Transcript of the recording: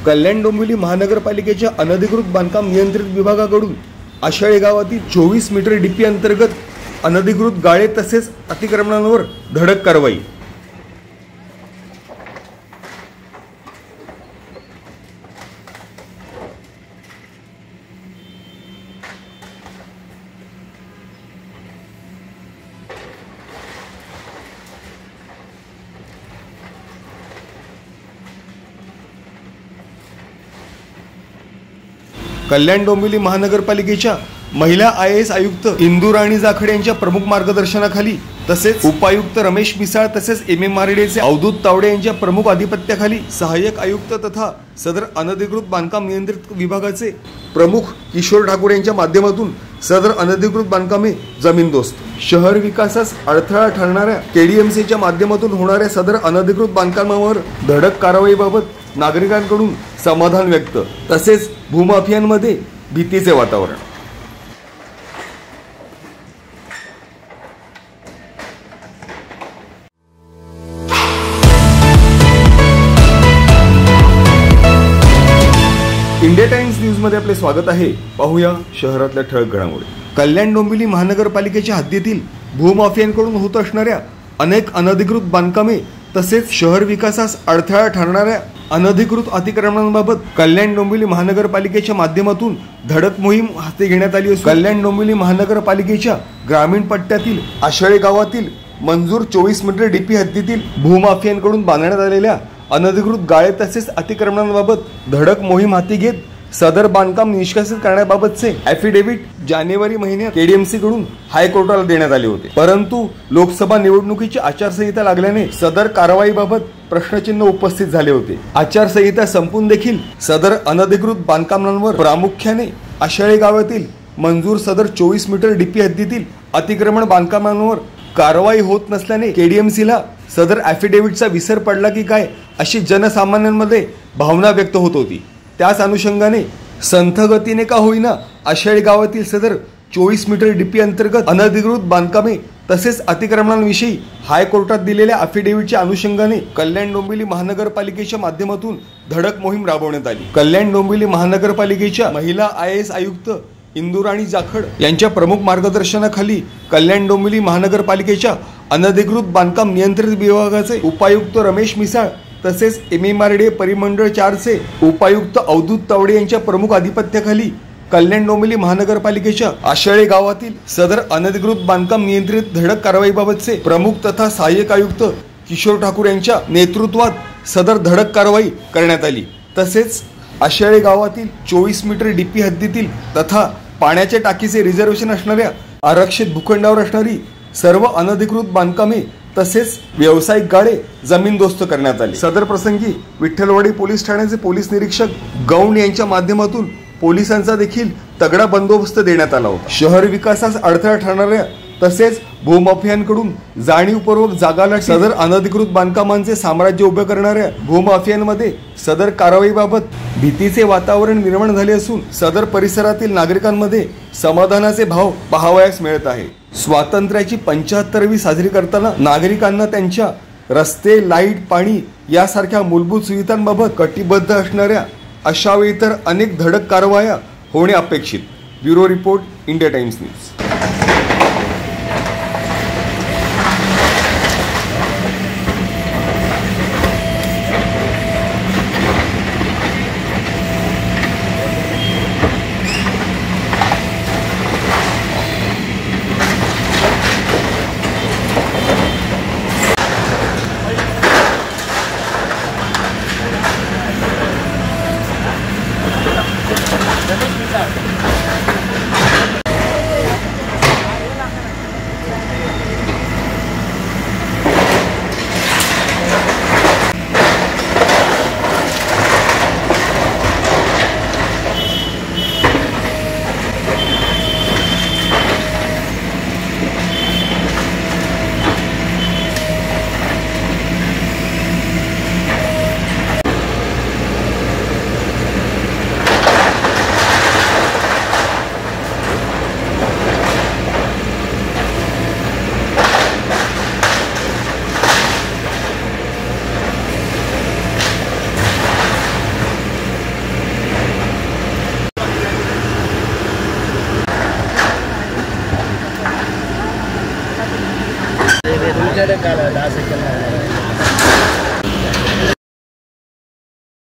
कल्याण डोंबिवली महानगरपालिकेच्या अनधिकृत बांधकाम नियंत्रित विभागाकडून आशाळे गावातील 24 मीटर डीपी अंतर्गत अनधिकृत गाळे तसेच अतिक्रमणांवर धडक कारवाई। कल्याण डोंबिवली महानगरपालिकेच्या महिला IAS आयुक्त इंदू राणी जाखड यांच्या प्रमुख मार्गदर्शनाखाली तसेच उपायुक्त रमेश मिसाळ तसेच MMRDAचे अवधूत तावडे यांच्या प्रमुख अधिपत्याखाली सहाय्यक आयुक्त तथा सदर अनधिकृत बांधकाम नियंत्रित विभागाचे प्रमुख किशोर ठाकूर यांच्या माध्यमातून सदर अनधिकृत बांधकामे जमीनदोस्त, शहर विकासास अडथळा ठरणाऱ्या KDMCच्या माध्यमातून होणाऱ्या सदर अनधिकृत बांधकामावर धडक कारवाईबाबत नागरिकांकडून समाधान व्यक्त तसेच भूमाफियांमध्ये भीतीचे वातावरण। इंडिया टाइम्स न्यूज मध्ये आपले स्वागत आहे। पाहूया शहरातल्या ठळक घडामोडी। कल्याण डोंबिवली महानगरपालिकेच्या हद्दीतील भूमाफियांकडून होत असणाऱ्या अनेक अनधिकृत बांधकामे तसेच शहर विकासास अडथळा ठरणाऱ्या अनधिकृत अतिक्रमणांबाबत कल्याण डोंबिवली महानगरपालिकेच्या माध्यमातून धडक मोहीम हाती घेण्यात आली असून कल्याण डोंबिवली महानगरपालिकेच्या ग्रामीण पट्ट्यातील आशाळे गावातील मंजूर 24 मीटर डीपी हद्दीतील भूमाफियांकडून बांधण्यात आलेल्या अनधिकृत गाळे तसेच अतिक्रमणांबाबत धडक मोहीम हाती घेत सदर बांधकाम निष्कासित करण्याबाबतचे ॲफिडेव्हिट जानेवारी महिन्यात KDMC कडून हायकोर्टाला देण्यात आले होते, परंतु लोकसभा निवडणुकीची आचारसंहिता लागल्याने सदर कारवाईबाबत प्रश्नचिन्ह उपस्थित झाले होते। आचारसंहिता संपून देखील सदर अनधिकृत बांधकामांवर प्रामुख्याने आशाळे गावातील मंजूर सदर 24 मीटर डीपी हद्दीतील अतिक्रमण बांधकामांवर कारवाई होत नसल्याने KDMCला सदर ॲफिडेव्हिटचा विसर पडला की काय अशी जनसामान्यांमध्ये भावना व्यक्त होत होती। त्याच अनुषंगाने संथ गतीने का होईना आशाळे गावातील सदर 24 मीटर डीपी अंतर्गत अनधिकृत बांधकामे तसेच अतिक्रमणांविषयी हायकोर्टात दिलेल्या ॲफिडेव्हिटच्या अनुषंगाने कल्याण डोंबिवली महानगरपालिकेच्या माध्यमातून धडक मोहीम राबवण्यात आली। कल्याण डोंबिवली महानगरपालिकेच्या महिला IAS आयुक्त इंदू राणी जाखड यांच्या प्रमुख मार्गदर्शनाखाली कल्याण डोंबिवली महानगरपालिकेच्या अनधिकृत बांधकाम नियंत्रित विभागाचे उपायुक्त रमेश मिसाळ तसेच MMRDA परिमंडळ 4 चे उपायुक्त अवधूत तावडे यांच्या प्रमुख अधिपत्याखाली कल्याण डोंबिवली महानगरपालिकेच्या आशाळे गावातील सदर अनधिकृत बांधकाम नियंत्रित धडक कारवाईबाबतचे प्रमुख तथा सहाय्यक आयुक्त किशोर ठाकूर यांच्या नेतृत्वात सदर धडक कारवाई करण्यात आली। तसेच आशाळे गावातील 24 मीटर डीपी हद्दीतील तथा पाण्याच्या टाकीचे रिझर्वेशन असणाऱ्या आरक्षित भूखंडावर असणारी सर्व अनधिकृत बांधकामे तसेच व्यावसायिक गाळे जमीनदोस्त करण्यात आले। सदर प्रसंगी विठ्ठलवाडी पोलीस ठाण्याचे पोलीस निरीक्षक गौंड यांच्या माध्यमातून पोलिसांचा देखील तगडा बंदोबस्त देण्यात आला होता। शहर विकासास अडथळा ठरणाऱ्या तसेच भूमाफियांकडून जाणीवपूर्वक जागाला सदर अनधिकृत बांधकामांचे साम्राज्य उभे करणाऱ्या भूमाफियांमध्ये सदर कारवाईबाबत भीतीचे वातावरण निर्माण झाले असून सदर परिसरातील नागरिकांमध्ये समाधानाचे भाव पाहावयास मिळत आहे। स्वातंत्र्याची 75वी साजरी करताना नागरिकांना त्यांच्या रस्ते, लाईट, पाणी यासारख्या मूलभूत सुविधांबाबत कटिबद्ध असणाऱ्या अशा वेळी तर अनेक धडक कारवाया होणे अपेक्षित। Bureau report, India times news. निर्णय काल 10 सेकंड